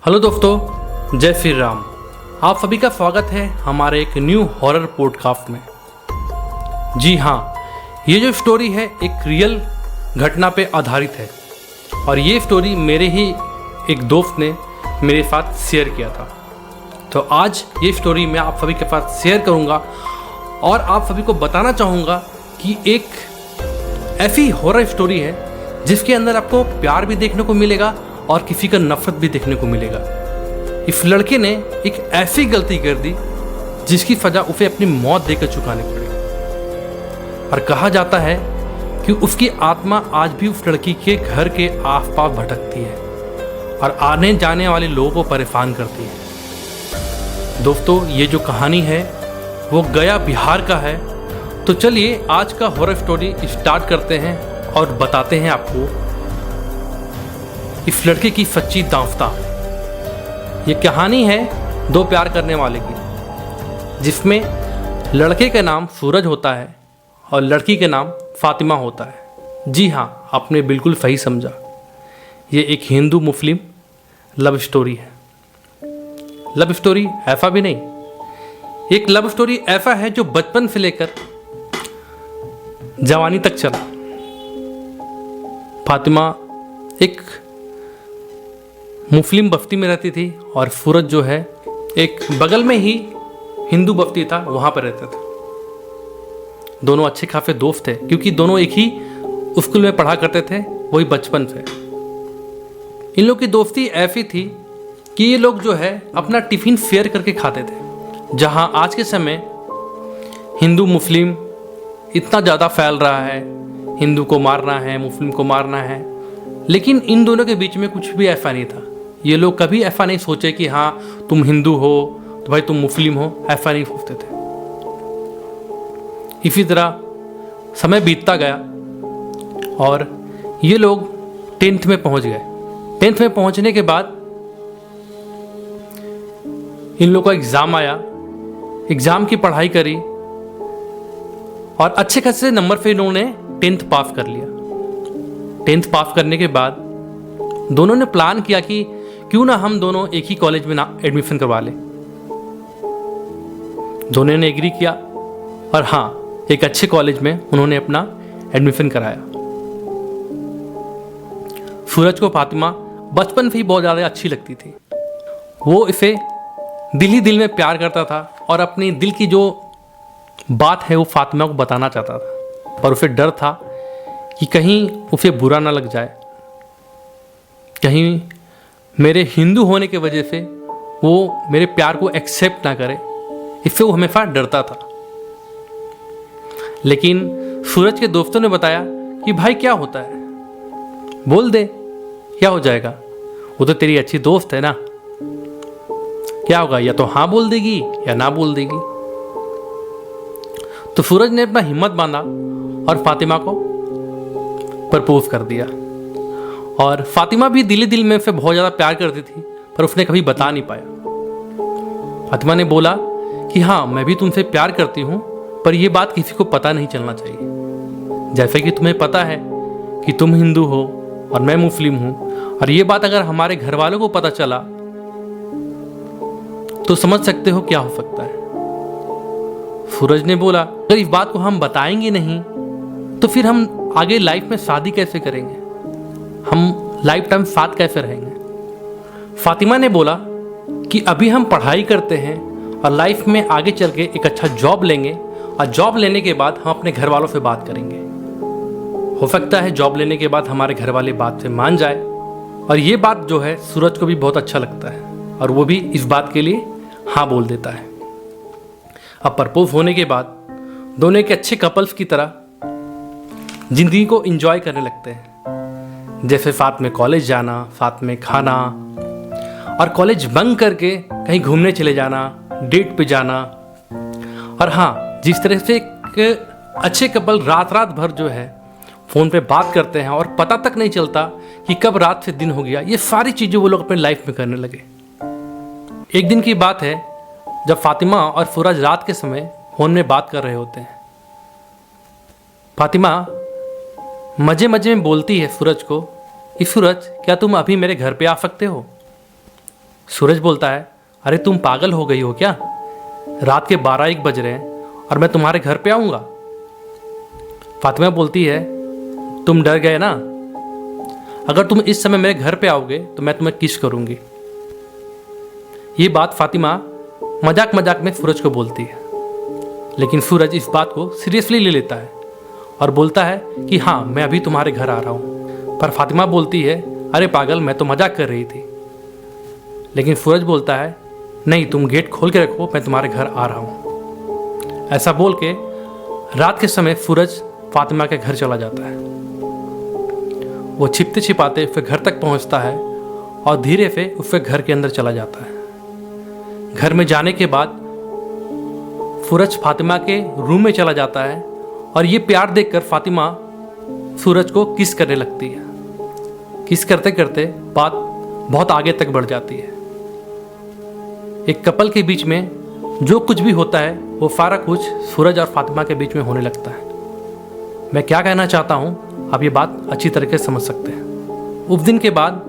Hello दोस्तों, जय श्री राम। आप सभी का स्वागत है हमारे एक न्यू हॉरर पॉडकास्ट में। जी हाँ, ये जो स्टोरी है एक रियल घटना पे आधारित है और ये स्टोरी मेरे ही एक दोस्त ने मेरे साथ शेयर किया था। तो आज ये स्टोरी मैं आप सभी के साथ शेयर करूँगा और आप सभी को बताना चाहूँगा कि एक ऐसी हॉरर स्टोरी है जिसके अंदर आपको प्यार भी देखने को मिलेगा और किसी का नफरत भी देखने को मिलेगा। इस लड़के ने एक ऐसी गलती कर दी जिसकी सजा उसे अपनी मौत देकर चुकानी पड़ी और कहा जाता है कि उसकी आत्मा आज भी उस लड़की के घर के आसपास भटकती है और आने जाने वाले लोगों को परेशान करती है। दोस्तों, ये जो कहानी है वो गया बिहार का है। तो चलिए आज का हॉरर स्टोरी स्टार्ट करते हैं और बताते हैं आपको इस लड़के की सच्ची दास्तां। ये कहानी है दो प्यार करने वाले की, जिसमें लड़के का नाम सूरज होता है और लड़की का नाम फातिमा होता है। जी हाँ, आपने बिल्कुल सही समझा। ये एक हिंदू मुस्लिम लव स्टोरी है। लव स्टोरी ऐसा भी नहीं, एक लव स्टोरी ऐसा है जो बचपन से लेकर जवानी तक चला। फातिमा एक मुस्लिम बस्ती में रहती थी और सूरज जो है एक बगल में ही हिंदू बस्ती था, वहाँ पर रहते थे। दोनों अच्छे खासे दोस्त थे क्योंकि दोनों एक ही स्कूल में पढ़ा करते थे, वही बचपन से। इन लोग की दोस्ती ऐसी थी कि ये लोग जो है अपना टिफ़िन शेयर करके खाते थे। जहाँ आज के समय हिंदू मुस्लिम इतना ज़्यादा फैल रहा है, हिंदू को मारना है, मुस्लिम को मारना है, लेकिन इन दोनों के बीच में कुछ भी ऐसा नहीं था। ये लोग कभी ऐसा नहीं सोचे कि हाँ तुम हिंदू हो तो भाई तुम मुस्लिम हो, ऐसा नहीं सोचते थे। इसी तरह समय बीतता गया और ये लोग 10th में पहुंच गए। 10th में पहुंचने के बाद इन लोगों का एग्ज़ाम आया। एग्ज़ाम की पढ़ाई करी और अच्छे खासे नंबर पे इन्होंने 10th पास कर लिया। 10th पास करने के बाद दोनों ने प्लान किया कि क्यों ना हम दोनों एक ही कॉलेज में ना एडमिशन करवा लें। दोनों ने एग्री किया और हाँ, एक अच्छे कॉलेज में उन्होंने अपना एडमिशन कराया। सूरज को फातिमा बचपन से ही बहुत ज़्यादा अच्छी लगती थी। वो इसे दिल ही दिल में प्यार करता था और अपनी दिल की जो बात है वो फातिमा को बताना चाहता था, पर उसे डर था कि कहीं उसे बुरा ना लग जाए, कहीं मेरे हिंदू होने की वजह से वो मेरे प्यार को एक्सेप्ट ना करे। इससे वो हमेशा डरता था। लेकिन सूरज के दोस्तों ने बताया कि भाई क्या होता है, बोल दे, क्या हो जाएगा, वो तो तेरी अच्छी दोस्त है ना, क्या होगा, या तो हाँ बोल देगी या ना बोल देगी। तो सूरज ने अपना हिम्मत बांधा और फातिमा को प्रपोज कर दिया। और फातिमा भी दिल ही दिल में उसे बहुत ज़्यादा प्यार करती थी, पर उसने कभी बता नहीं पाया। फातिमा ने बोला कि हाँ, मैं भी तुमसे प्यार करती हूँ, पर यह बात किसी को पता नहीं चलना चाहिए। जैसे कि तुम्हें पता है कि तुम हिंदू हो और मैं मुस्लिम हूँ, और ये बात अगर हमारे घर वालों को पता चला तो समझ सकते हो क्या हो सकता है। सूरज ने बोला, अगर इस बात को हम बताएंगे नहीं तो फिर हम आगे लाइफ में शादी कैसे करेंगे, हम लाइफ टाइम साथ कैसे रहेंगे। फातिमा ने बोला कि अभी हम पढ़ाई करते हैं और लाइफ में आगे चल के एक अच्छा जॉब लेंगे और जॉब लेने के बाद हम अपने घर वालों से बात करेंगे। हो सकता है जॉब लेने के बाद हमारे घर वाले बात से मान जाए। और ये बात जो है सूरज को भी बहुत अच्छा लगता है और वो भी इस बात के लिए हाँ बोल देता है। अब प्रपोज होने के बाद दोनों एक अच्छे कपल्स की तरह जिंदगी को एंजॉय करने लगते हैं। जैसे साथ में कॉलेज जाना, साथ में खाना और कॉलेज बंक करके कहीं घूमने चले जाना, डेट पे जाना। और हाँ, जिस तरह से एक अच्छे कपल रात रात भर जो है फ़ोन पे बात करते हैं और पता तक नहीं चलता कि कब रात से दिन हो गया, ये सारी चीज़ें वो लोग अपने लाइफ में करने लगे। एक दिन की बात है जब फातिमा और सूरज रात के समय फ़ोन में बात कर रहे होते हैं। फातिमा मजे मजे में बोलती है सूरज को कि सूरज, क्या तुम अभी मेरे घर पे आ सकते हो। सूरज बोलता है, अरे तुम पागल हो गई हो क्या? रात के 12-1 बज रहे हैं और मैं तुम्हारे घर पे आऊँगा? फातिमा बोलती है, तुम डर गए ना? अगर तुम इस समय मेरे घर पे आओगे तो मैं तुम्हें किस करूँगी। ये बात फातिमा मजाक मजाक में सूरज को बोलती है, लेकिन सूरज इस बात को सीरियसली ले लेता है और बोलता है कि हाँ, मैं अभी तुम्हारे घर आ रहा हूँ। पर फातिमा बोलती है, अरे पागल, मैं तो मजाक कर रही थी। लेकिन सूरज बोलता है, नहीं, तुम गेट खोल के रखो, मैं तुम्हारे घर आ रहा हूँ। ऐसा बोल के रात के समय सूरज फातिमा के घर चला जाता है। वो छिपते छिपाते फिर घर तक पहुँचता है और धीरे से उसके घर के अंदर चला जाता है। घर में जाने के बाद सूरज फातिमा के रूम में चला जाता है और ये प्यार देखकर फातिमा सूरज को किस करने लगती है। किस करते करते बात बहुत आगे तक बढ़ जाती है। एक कपल के बीच में जो कुछ भी होता है वो सारा कुछ सूरज और फातिमा के बीच में होने लगता है। मैं क्या कहना चाहता हूँ आप ये बात अच्छी तरीके से समझ सकते हैं। उस दिन के बाद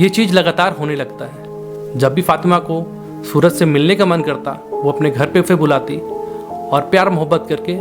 ये चीज़ लगातार होने लगता है। जब भी फातिमा को सूरज से मिलने का मन करता वो अपने घर पे उसे बुलाती और प्यार मोहब्बत करके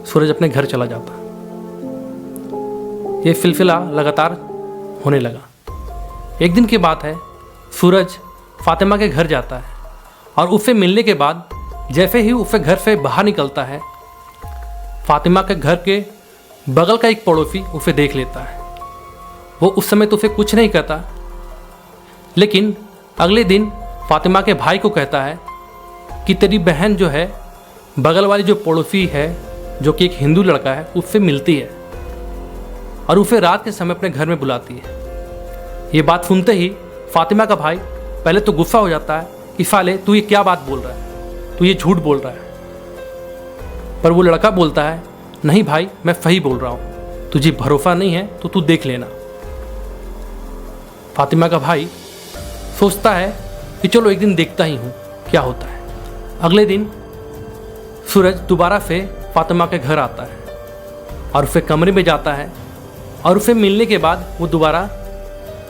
सूरज अपने घर चला जाता। ये सिलसिला लगातार होने लगा। एक दिन की बात है, सूरज फातिमा के घर जाता है और उससे मिलने के बाद जैसे ही उसे घर से बाहर निकलता है, फातिमा के घर के बगल का एक पड़ोसी उसे देख लेता है। वो उस समय तो उसे कुछ नहीं कहता, लेकिन अगले दिन फातिमा के भाई को कहता है कि तेरी बहन जो है बगल वाली जो पड़ोसी है, जो कि एक हिंदू लड़का है, उससे मिलती है और उसे रात के समय अपने घर में बुलाती है। ये बात सुनते ही फातिमा का भाई पहले तो गुस्सा हो जाता है कि साले तू ये क्या बात बोल रहा है, तू ये झूठ बोल रहा है। पर वो लड़का बोलता है, नहीं भाई, मैं सही बोल रहा हूँ, तुझे भरोसा नहीं है तो तू देख लेना। फातिमा का भाई सोचता है कि चलो एक दिन देखता ही हूँ क्या होता है। अगले दिन सूरज दोबारा से फातिमा के घर आता है और उसे कमरे में जाता है और उसे मिलने के बाद वो दोबारा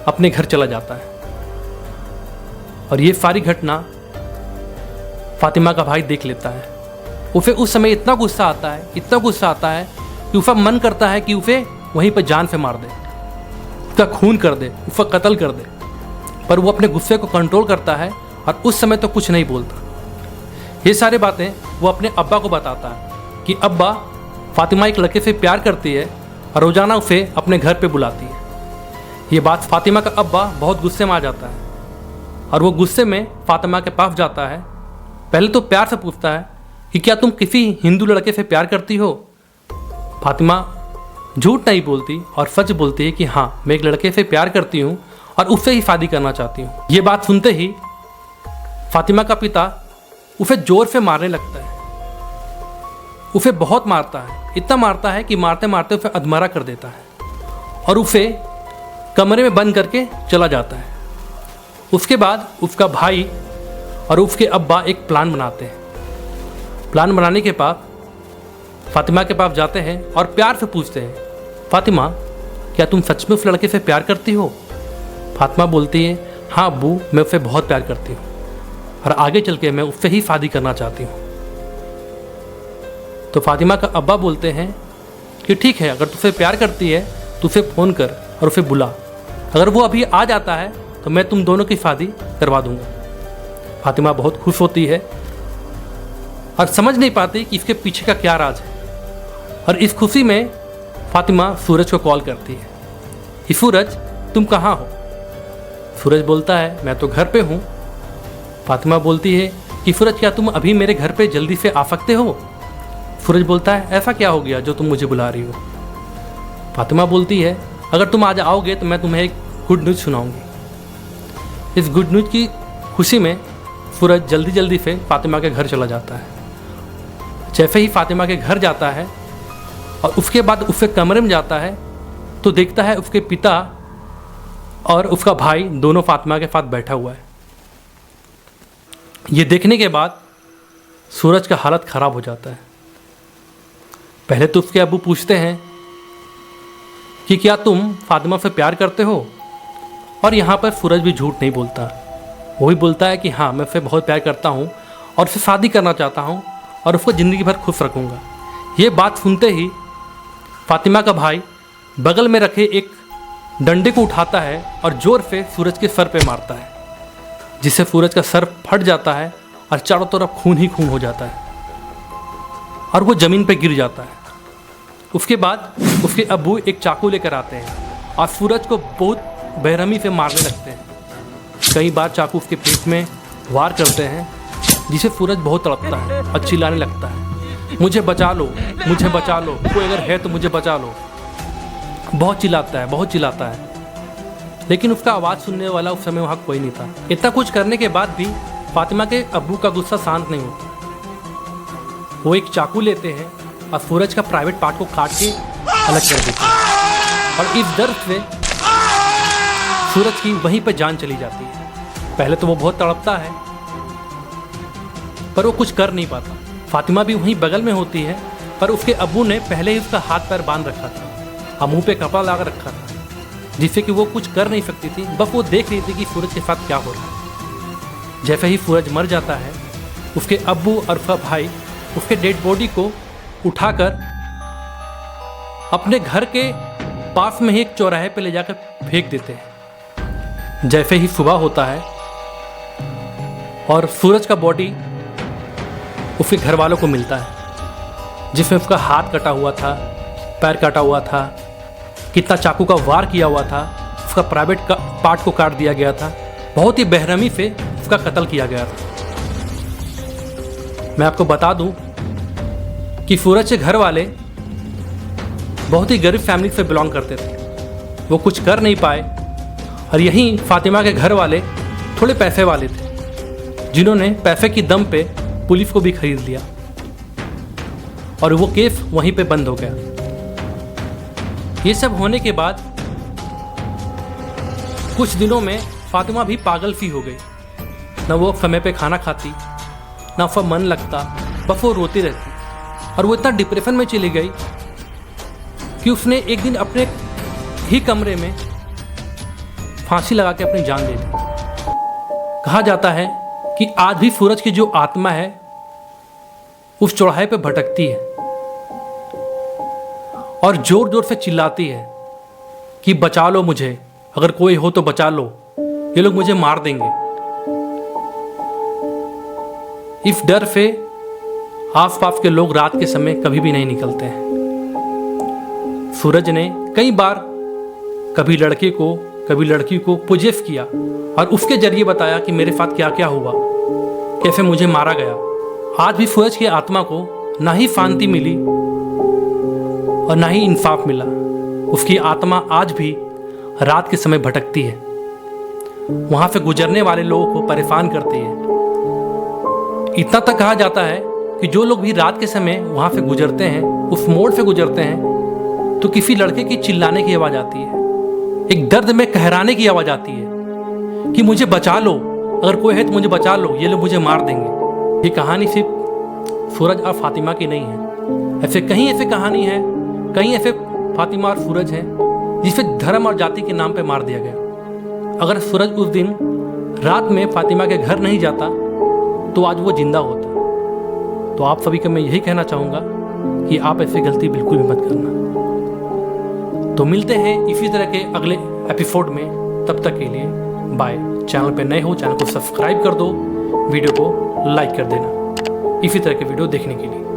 अपने घर चला जाता है। और ये सारी घटना फातिमा का भाई देख लेता है। उसे उस समय इतना गुस्सा आता है कि उसका मन करता है कि उसे वहीं पर जान से मार दे, उसका खून कर दे, उसका कत्ल कर दे। पर वो अपने गुस्से को कंट्रोल करता है और उस समय तो कुछ नहीं बोलता। ये सारी बातें वो अपने अब्बा को बताता है कि अब्बा, फातिमा एक लड़के से प्यार करती है और रोज़ाना उसे अपने घर पे बुलाती है। ये बात फातिमा का अब्बा बहुत गुस्से में आ जाता है और वो गुस्से में फातिमा के पास जाता है। पहले तो प्यार से पूछता है कि क्या तुम किसी हिंदू लड़के से प्यार करती हो? फातिमा झूठ नहीं बोलती और सच बोलती है कि हाँ, मैं एक लड़के से प्यार करती हूँ और उससे ही शादी करना चाहती हूँ। ये बात सुनते ही फातिमा का पिता उसे जोर से मारने लगता है। उसे बहुत मारता है, इतना मारता है कि मारते मारते उसे अधमरा कर देता है और उसे कमरे में बंद करके चला जाता है। उसके बाद उसका भाई और उसके अब्बा एक प्लान बनाते हैं। प्लान बनाने के बाद फातिमा के पास जाते हैं और प्यार से पूछते हैं, फातिमा, क्या तुम सच में उस लड़के से प्यार करती हो? फातिमा बोलती है, हाँ अब्बू, मैं उससे बहुत प्यार करती हूँ और आगे चल के मैं उससे ही शादी करना चाहती हूँ। तो फातिमा का अब्बा बोलते हैं कि ठीक है, अगर तुझसे प्यार करती है तो उसे फ़ोन कर और उसे बुला। अगर वो अभी आ जाता है तो मैं तुम दोनों की शादी करवा दूँगा। फातिमा बहुत खुश होती है और समझ नहीं पाती कि इसके पीछे का क्या राज है। और इस खुशी में फातिमा सूरज को कॉल करती है कि सूरज, तुम कहाँ हो? सूरज बोलता है, मैं तो घर पे हूँ। फातिमा बोलती है कि सूरज, क्या तुम अभी मेरे घर पे जल्दी से आ सकते हो? सूरज बोलता है, ऐसा क्या हो गया जो तुम मुझे बुला रही हो? फातिमा बोलती है, अगर तुम आज आओगे तो मैं तुम्हें एक गुड न्यूज़ सुनाऊंगी। इस गुड न्यूज़ की खुशी में सूरज जल्दी जल्दी से फातिमा के घर चला जाता है। जैसे ही फातिमा के घर जाता है और उसके बाद उसके कमरे में जाता है तो देखता है उसके पिता और उसका भाई दोनों फातिमा के साथ बैठा हुआ है। ये देखने के बाद सूरज का हालत ख़राब हो जाता है। पहले तो उसके अब्बू पूछते हैं कि क्या तुम फातिमा से प्यार करते हो? और यहाँ पर सूरज भी झूठ नहीं बोलता। वो भी बोलता है कि हाँ, मैं उसे बहुत प्यार करता हूँ और उससे शादी करना चाहता हूँ और उसको ज़िंदगी भर खुश रखूँगा। ये बात सुनते ही फातिमा का भाई बगल में रखे एक डंडे को उठाता है और ज़ोर से सूरज के सर पे मारता है, जिससे सूरज का सर फट जाता है और चारों तरफ खून ही खून हो जाता है और वो ज़मीन पे गिर जाता है। उसके बाद उसके अब्बू एक चाकू लेकर आते हैं और सूरज को बहुत बेरहमी से मारने लगते हैं। कई बार चाकू उसके पेट में वार करते हैं, जिसे सूरज बहुत तड़पता है और चिल्लाने लगता है, मुझे बचा लो, मुझे बचा लो, कोई अगर है तो मुझे बचा लो। बहुत चिल्लाता है, लेकिन उसका आवाज़ सुनने वाला उस समय वहाँ कोई नहीं था। इतना कुछ करने के बाद भी फातिमा के अब्बू का गुस्सा शांत नहीं होता। वो एक चाकू लेते हैं और सूरज का प्राइवेट पार्ट को काट के अलग कर देते हैं और इस दर्द से सूरज की वहीं पर जान चली जाती है। पहले तो वो बहुत तड़पता है, पर वो कुछ कर नहीं पाता। फातिमा भी वहीं बगल में होती है, पर उसके अब्बू ने पहले ही उसका हाथ पैर बांध रखा था और मुंह पे कपड़ा लगा रखा था, जिससे कि वो कुछ कर नहीं सकती थी। बस वो देख रही थी कि सूरज के साथ क्या हो रहा है। जैसे ही सूरज मर जाता है, उसके अब्बू और उसका भाई उसके डेड बॉडी को उठाकर अपने घर के पास में ही एक चौराहे पे ले जाकर फेंक देते हैं। जैसे ही सुबह होता है और सूरज का बॉडी उसके घर वालों को मिलता है, जिसमें उसका हाथ कटा हुआ था, पैर कटा हुआ था, कितना चाकू का वार किया हुआ था, उसका प्राइवेट का पार्ट को काट दिया गया था, बहुत ही बेरहमी से उसका कत्ल किया गया था। मैं आपको बता दूं कि सूरज के घर वाले बहुत ही गरीब फैमिली से बिलोंग करते थे। वो कुछ कर नहीं पाए और यहीं फातिमा के घर वाले थोड़े पैसे वाले थे, जिन्होंने पैसे की दम पे पुलिस को भी खरीद लिया और वो केस वहीं पे बंद हो गया। ये सब होने के बाद कुछ दिनों में फातिमा भी पागल सी हो गई। न वो समय पे खाना खाती, ना उसका मन लगता, बस वो रोती रहती और वो इतना डिप्रेशन में चली गई कि उसने एक दिन अपने ही कमरे में फांसी लगा के अपनी जान ले ली। कहा जाता है कि आज भी सूरज की जो आत्मा है उस चौराहे पे भटकती है और जोर जोर से चिल्लाती है कि बचा लो मुझे, अगर कोई हो तो बचा लो, ये लोग मुझे मार देंगे। इस डर से आसपास के लोग रात के समय कभी भी नहीं निकलते हैं। सूरज ने कई बार कभी लड़के को कभी लड़की को पुजेफ किया और उसके जरिए बताया कि मेरे साथ क्या क्या हुआ, कैसे मुझे मारा गया। आज भी सूरज की आत्मा को ना ही शांति मिली और ना ही इंसाफ मिला। उसकी आत्मा आज भी रात के समय भटकती है, वहां से गुजरने वाले लोगों को परेशान करती है। इतना तक कहा जाता है कि जो लोग भी रात के समय वहां से गुजरते हैं, उस मोड़ से गुजरते हैं, तो किसी लड़के की चिल्लाने की आवाज आती है, एक दर्द में कहराने की आवाज आती है कि मुझे बचा लो, अगर कोई है तो मुझे बचा लो, ये लोग मुझे मार देंगे। ये कहानी सिर्फ सूरज और फातिमा की नहीं है, ऐसे कहीं ऐसे कहानी है, कहीं ऐसे फातिमा और सूरज हैं जिसे धर्म और जाति के नाम पे मार दिया गया। अगर सूरज उस दिन रात में फातिमा के घर नहीं जाता तो आज वो जिंदा होता। तो आप सभी को मैं यही कहना चाहूँगा कि आप ऐसी गलती बिल्कुल भी मत करना। तो मिलते हैं इसी तरह के अगले एपिसोड में, तब तक के लिए बाय। चैनल पे नए हो, चैनल को सब्सक्राइब कर दो, वीडियो को लाइक कर देना इसी तरह के वीडियो देखने के लिए।